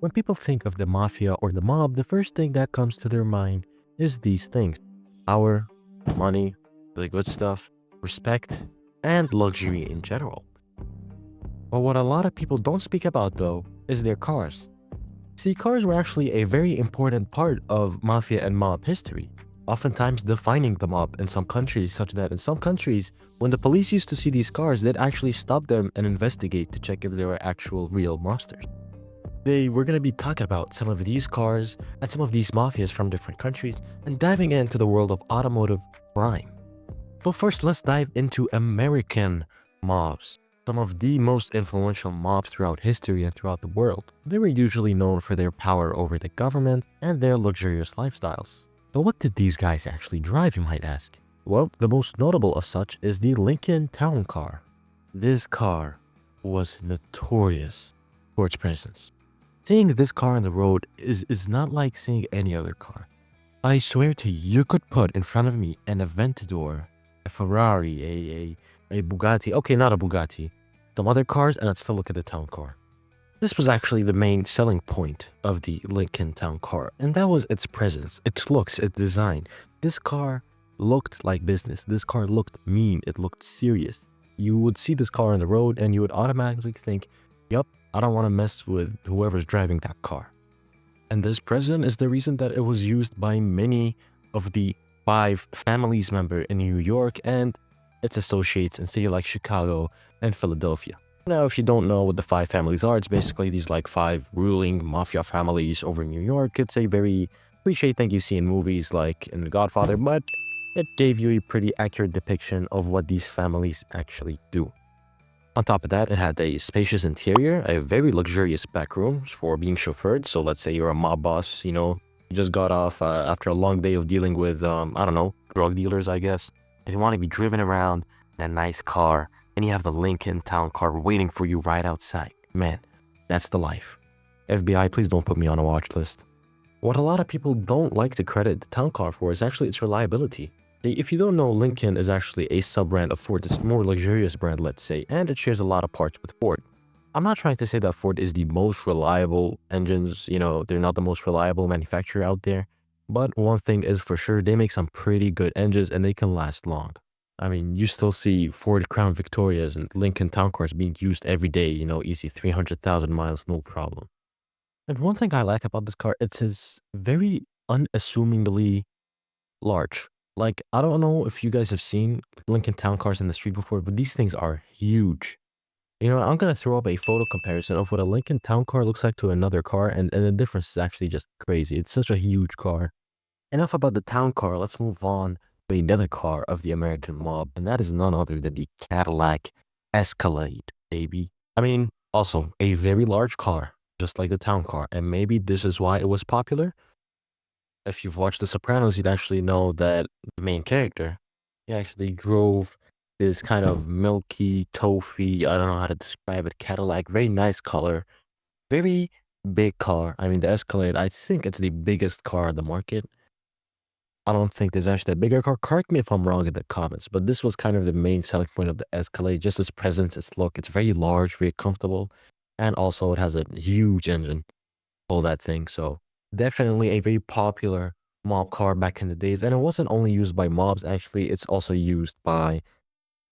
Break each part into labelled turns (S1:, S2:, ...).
S1: When people think of the mafia or the mob, the first thing that comes to their mind is these things: power, money, the good stuff, respect, and luxury in general. But what a lot of people don't speak about though is their cars. See, cars were actually a very important part of mafia and mob history, oftentimes defining the mob in some countries, such that in some countries, when the police used to see these cars, they'd actually stop them and investigate to check if they were actual real monsters. Today, we're going to be talking about some of these cars and some of these mafias from different countries and diving into the world of automotive crime. So first, let's dive into American mobs. Some of the most influential mobs throughout history and throughout the world. They were usually known for their power over the government and their luxurious lifestyles. So what did these guys actually drive, you might ask? Well, the most notable of such is the Lincoln Town Car. This car was notorious for its presence. Seeing this car on the road is not like seeing any other car. I swear to you, you could put in front of me an Aventador, a Ferrari, a Bugatti. Okay, not a Bugatti. Some other cars, and I'd still look at the town car. This was actually the main selling point of the Lincoln Town Car, and that was its presence, its looks, its design. This car looked like business. This car looked mean. It looked serious. You would see this car on the road, and you would automatically think, yup, I don't want to mess with whoever's driving that car. And this present is the reason that it was used by many of the 5 families member in New York and its associates in cities like Chicago and Philadelphia. Now, if you don't know what the 5 families are, it's basically these like 5 ruling mafia families over New York. It's a very cliche thing you see in movies like in The Godfather, but it gave you a pretty accurate depiction of what these families actually do. On top of that, it had a spacious interior, a very luxurious back rooms for being chauffeured. So let's say you're a mob boss, you just got off after a long day of dealing with, I don't know, drug dealers, I guess. If you want to be driven around in a nice car, and you have the Lincoln Town Car waiting for you right outside. Man, that's the life. FBI, please don't put me on a watch list. What a lot of people don't like to credit the Town Car for is actually its reliability. If you don't know, Lincoln is actually a sub-brand of Ford. It's a more luxurious brand, let's say, and it shares a lot of parts with Ford. I'm not trying to say that Ford is the most reliable engines, they're not the most reliable manufacturer out there. But one thing is for sure, they make some pretty good engines and they can last long. I mean, you still see Ford Crown Victorias and Lincoln Town Cars being used every day, easy 300,000 miles, no problem. And one thing I like about this car, it's very unassumingly large. Like, I don't know if you guys have seen Lincoln Town Cars in the street before, but these things are huge. I'm going to throw up a photo comparison of what a Lincoln Town Car looks like to another car, and the difference is actually just crazy. It's such a huge car. Enough about the Town Car, let's move on to another car of the American mob, and that is none other than the Cadillac Escalade, baby. I mean, also a very large car, just like the Town Car, and maybe this is why it was popular. If you've watched The Sopranos, you'd actually know that the main character, he actually drove this kind of milky, toffee, I don't know how to describe it, Cadillac, very nice color, very big car. I mean, the Escalade, I think it's the biggest car on the market. I don't think there's actually a bigger car. Correct me if I'm wrong in the comments, but this was kind of the main selling point of the Escalade, just its presence, its look. It's very large, very comfortable, and also it has a huge engine, all that thing. So definitely a very popular mob car back in the days. And it wasn't only used by mobs, actually, it's also used by,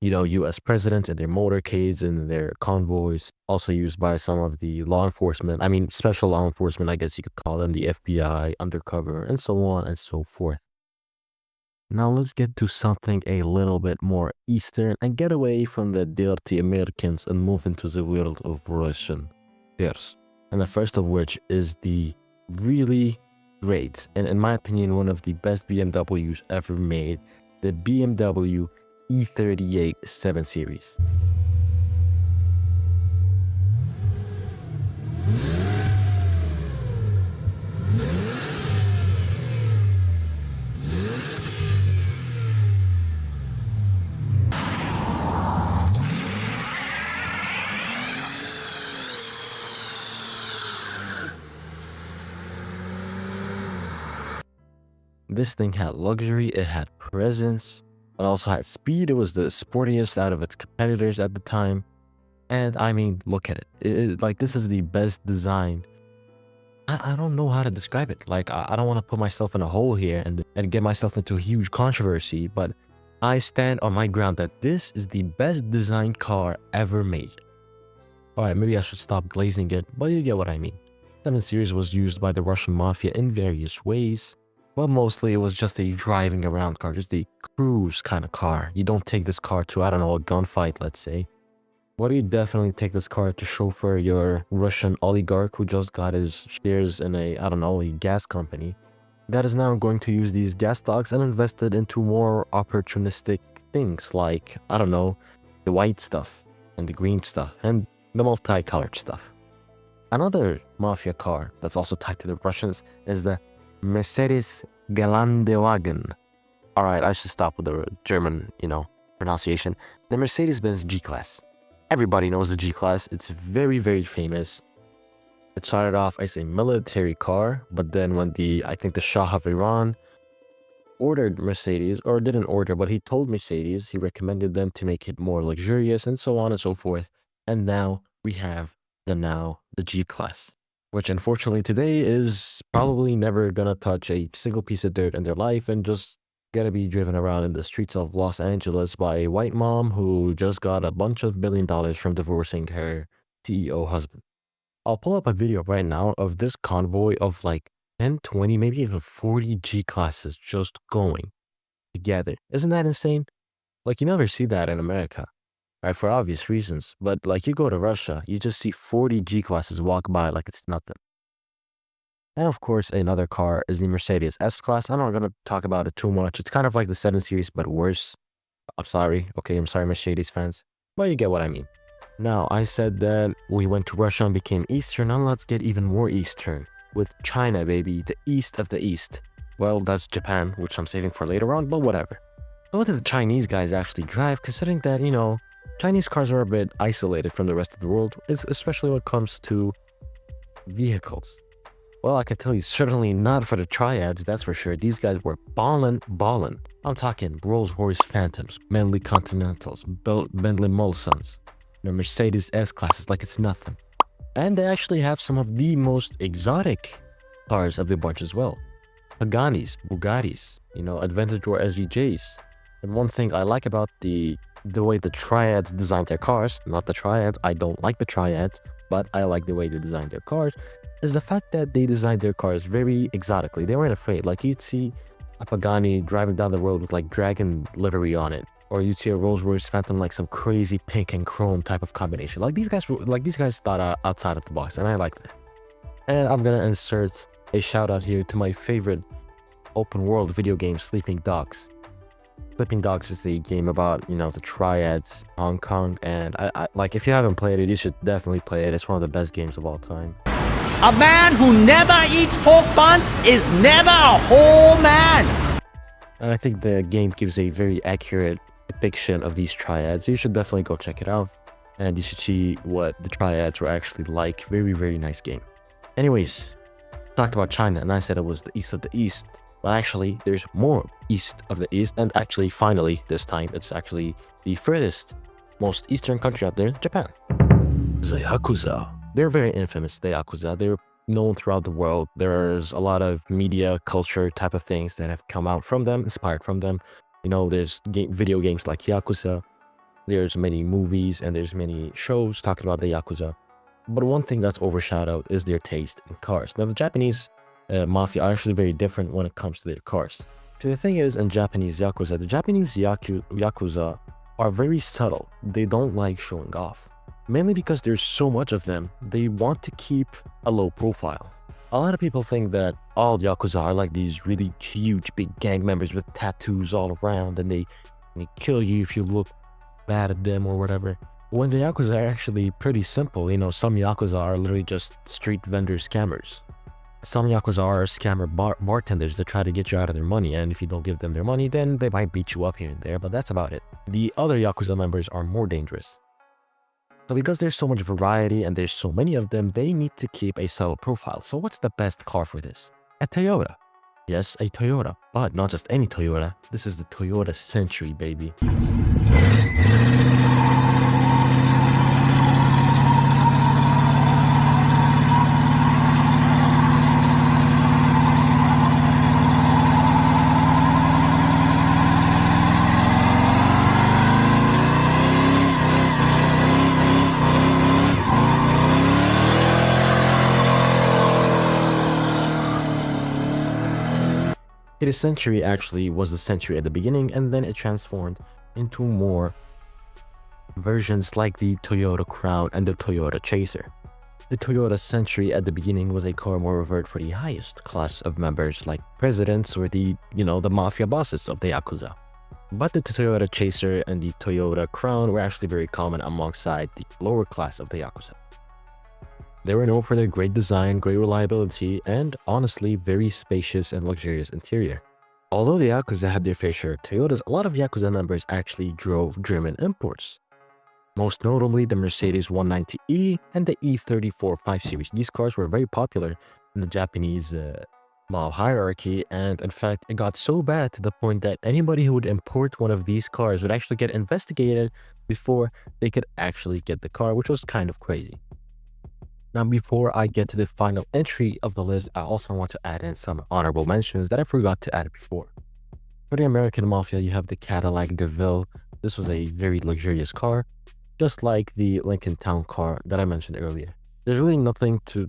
S1: US presidents and their motorcades and their convoys, also used by some of the law enforcement. I mean, special law enforcement, I guess you could call them, the FBI, undercover, and so on and so forth. Now let's get to something a little bit more Eastern and get away from the dirty Americans and move into the world of Russian cars. And the first of which is the really great, and in my opinion, one of the best BMWs ever made, the BMW E38 7 Series. This thing had luxury, it had presence, it also had speed. It was the sportiest out of its competitors at the time. And I mean, look at it. Like, this is the best designed I don't know how to describe it. Like, I don't want to put myself in a hole here and get myself into a huge controversy, but I stand on my ground that this is the best designed car ever made. Alright, maybe I should stop glazing it, but you get what I mean. 7 Series was used by the Russian Mafia in various ways, but mostly it was just a driving around car, just a cruise kind of car. You don't take this car to, I don't know, a gunfight, let's say. What do you definitely take this car to chauffeur your Russian oligarch who just got his shares in a, I don't know, a gas company that is now going to use these gas stocks and invest it into more opportunistic things like, I don't know, the white stuff and the green stuff and the multicolored stuff. Another Mafia car that's also tied to the Russians is the Mercedes Geländewagen. Alright, I should stop with the German, pronunciation. The Mercedes-Benz G-Class. Everybody knows the G-Class. It's very, very famous. It started off as a military car, but then when I think the Shah of Iran ordered Mercedes, or didn't order, but he told Mercedes, he recommended them to make it more luxurious and so on and so forth. And now we have the G-Class, which unfortunately today is probably never gonna touch a single piece of dirt in their life and just gonna be driven around in the streets of Los Angeles by a white mom who just got a bunch of $1 billion from divorcing her CEO husband. I'll pull up a video right now of this convoy of like 10, 20, maybe even 40 G-Classes just going together. Isn't that insane? Like, you never see that in America, right? For obvious reasons. But like, you go to Russia, you just see 40 G-Classes walk by like it's nothing. And of course, another car is the Mercedes S-Class. I'm not going to talk about it too much. It's kind of like the 7 Series, but worse. I'm sorry. Okay, I'm sorry, Mercedes fans. But you get what I mean. Now, I said that we went to Russia and became Eastern. Now let's get even more Eastern. With China, baby. The East of the East. Well, that's Japan, which I'm saving for later on, but whatever. So what do the Chinese guys actually drive, considering that, Chinese cars are a bit isolated from the rest of the world, especially when it comes to vehicles. Well, I can tell you, certainly not for the triads, that's for sure. These guys were ballin'. I'm talking Rolls-Royce Phantoms, Bentley Continentals, Bentley Mulsans, Mercedes S-Classes like it's nothing. And they actually have some of the most exotic cars of the bunch as well. Paganis, Bugattis, Aventador SVJs. And one thing I like about the way the triads designed their cars, not the triads, I don't like the triads, but I like the way they designed their cars, is the fact that they designed their cars very exotically. They weren't afraid. Like, you'd see a Pagani driving down the road with like dragon livery on it, or you'd see a Rolls-Royce Phantom like some crazy pink and chrome type of combination. Like, these guys thought outside of the box, and I like that. And I'm gonna insert a shout out here to my favorite open world video game, Sleeping Dogs. Sleeping Dogs is a game about, the triads, Hong Kong, and I like, if you haven't played it, you should definitely play it. It's one of the best games of all time.
S2: A man who never eats pork buns is never a whole man.
S1: And I think the game gives a very accurate depiction of these triads. You should definitely go check it out. And you should see what the triads were actually like. Very, very nice game. Anyways, talked about China, and I said it was the east of the east. But actually, there's more east of the east. And actually, finally, this time, it's actually the furthest, most eastern country out there, Japan. The Yakuza. They're very infamous, the Yakuza. They're known throughout the world. There's a lot of media, culture type of things that have come out from them, inspired from them. There's video games like Yakuza. There's many movies and there's many shows talking about the Yakuza. But one thing that's overshadowed is their taste in cars. Now, the Japanese Mafia are actually very different when it comes to their cars. So the thing is, in Japanese Yakuza, the Japanese Yakuza are very subtle. They don't like showing off. Mainly because there's so much of them, they want to keep a low profile. A lot of people think that all Yakuza are like these really huge big gang members with tattoos all around, and they kill you if you look bad at them or whatever. When the Yakuza are actually pretty simple, some Yakuza are literally just street vendor scammers. Some Yakuza are scammer bartenders that try to get you out of their money, and if you don't give them their money, then they might beat you up here and there, but that's about it. The other Yakuza members are more dangerous. So because there's so much variety and there's so many of them, they need to keep a subtle profile. So what's the best car for this? A Toyota. Yes, a Toyota, but not just any Toyota. This is the Toyota Century, baby. The Century actually was the Century at the beginning, and then it transformed into more versions like the Toyota Crown and the Toyota Chaser. The Toyota Century at the beginning was a car more revered for the highest class of members like presidents or the mafia bosses of the Yakuza. But the Toyota Chaser and the Toyota Crown were actually very common alongside the lower class of the Yakuza. They were known for their great design, great reliability, and honestly, very spacious and luxurious interior. Although the Yakuza had their fair share of Toyotas, a lot of Yakuza members actually drove German imports. Most notably, the Mercedes 190E and the E34 5 Series. These cars were very popular in the Japanese mob hierarchy, and in fact, it got so bad to the point that anybody who would import one of these cars would actually get investigated before they could actually get the car, which was kind of crazy. Now, before I get to the final entry of the list, I also want to add in some honorable mentions that I forgot to add before. For the American Mafia, you have the Cadillac DeVille. This was a very luxurious car, just like the Lincoln Town car that I mentioned earlier. There's really nothing to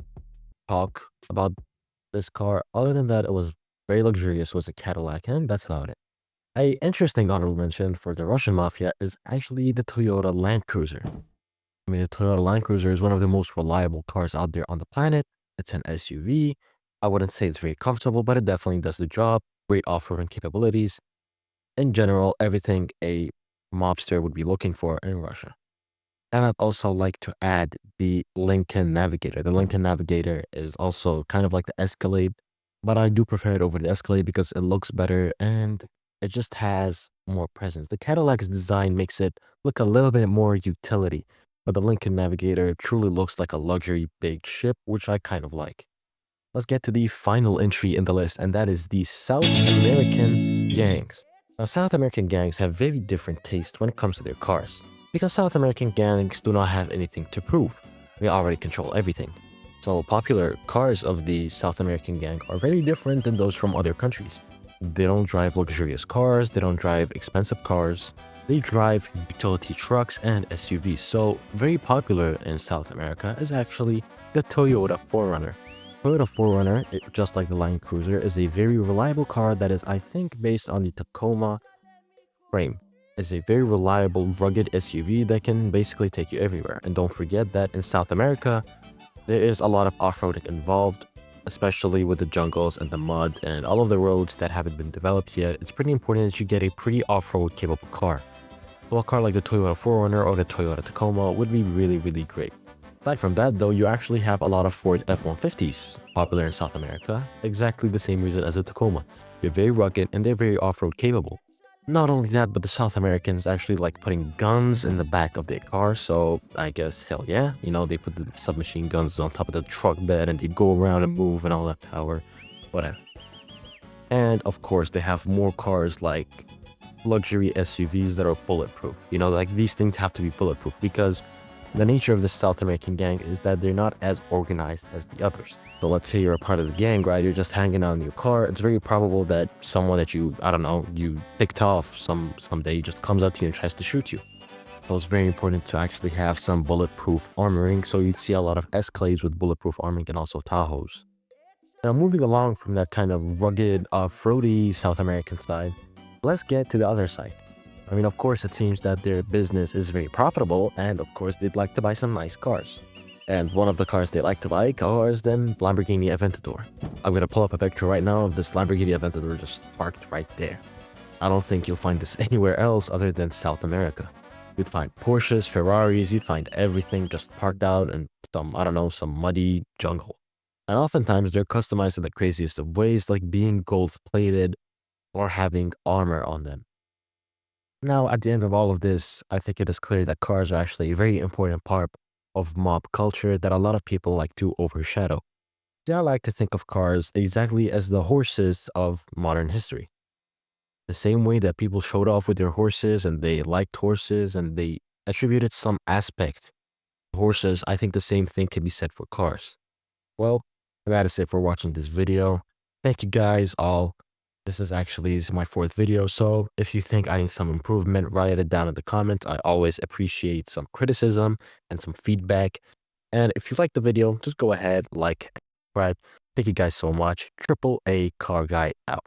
S1: talk about this car other than that it was very luxurious, was a Cadillac, and that's about it. A interesting honorable mention for the Russian Mafia is actually the Toyota Land Cruiser. I mean, the Toyota Land Cruiser is one of the most reliable cars out there on the planet. It's an SUV. I wouldn't say it's very comfortable, but it definitely does the job. Great off-roading capabilities. In general, everything a mobster would be looking for in Russia. And I'd also like to add the Lincoln Navigator. The Lincoln Navigator is also kind of like the Escalade, but I do prefer it over the Escalade because it looks better and it just has more presence. The Cadillac's design makes it look a little bit more utility, but the Lincoln Navigator truly looks like a luxury big ship, which I kind of like. Let's get to the final entry in the list, and that is the South American gangs. Now, South American gangs have very different taste when it comes to their cars, because South American gangs do not have anything to prove. They already control everything. So popular cars of the South American gang are very different than those from other countries. They don't drive luxurious cars, they don't drive expensive cars, they drive utility trucks and SUVs. So very popular in South America is actually the Toyota 4Runner. Toyota 4Runner, just like the Land Cruiser, is a very reliable car that is, I think, based on the Tacoma frame. It's a very reliable, rugged SUV that can basically take you everywhere. And don't forget that in South America, there is a lot of off-roading involved, especially with the jungles and the mud and all of the roads that haven't been developed yet. It's pretty important that you get a pretty off-road capable car. So a car like the Toyota 4Runner or the Toyota Tacoma would be really, really great. Aside from that, though, you actually have a lot of Ford F-150s popular in South America, exactly the same reason as the Tacoma. They're very rugged and they're very off-road capable. Not only that, but the South Americans actually like putting guns in the back of their car, so I guess hell yeah, they put the submachine guns on top of the truck bed and they go around and move and all that power, whatever. And of course, they have more cars like luxury SUVs that are bulletproof. Like these things have to be bulletproof because the nature of the South American gang is that they're not as organized as the others. So let's say you're a part of the gang, right? You're just hanging out in your car. It's very probable that someone that you picked off someday just comes up to you and tries to shoot you. So it's very important to actually have some bulletproof armoring. So you'd see a lot of Escalades with bulletproof armoring and also Tahoes. Now moving along from that kind of rugged, off-roady South American side, let's get to the other side. I mean, of course, it seems that their business is very profitable, and of course, they'd like to buy some nice cars. And one of the cars they like to buy is then Lamborghini Aventador. I'm gonna pull up a picture right now of this Lamborghini Aventador just parked right there. I don't think you'll find this anywhere else other than South America. You'd find Porsches, Ferraris, you'd find everything just parked out in some muddy jungle. And oftentimes, they're customized in the craziest of ways, like being gold-plated or having armor on them. Now, at the end of all of this, I think it is clear that cars are actually a very important part of mob culture that a lot of people like to overshadow. I like to think of cars exactly as the horses of modern history. The same way that people showed off with their horses and they liked horses and they attributed some aspect to horses, I think the same thing can be said for cars. Well, that is it for watching this video. Thank you guys all. This is my fourth video, so if you think I need some improvement, write it down in the comments. I always appreciate some criticism and some feedback. And if you like the video, just go ahead, like, subscribe. Thank you guys so much. Triple A Car Guy out.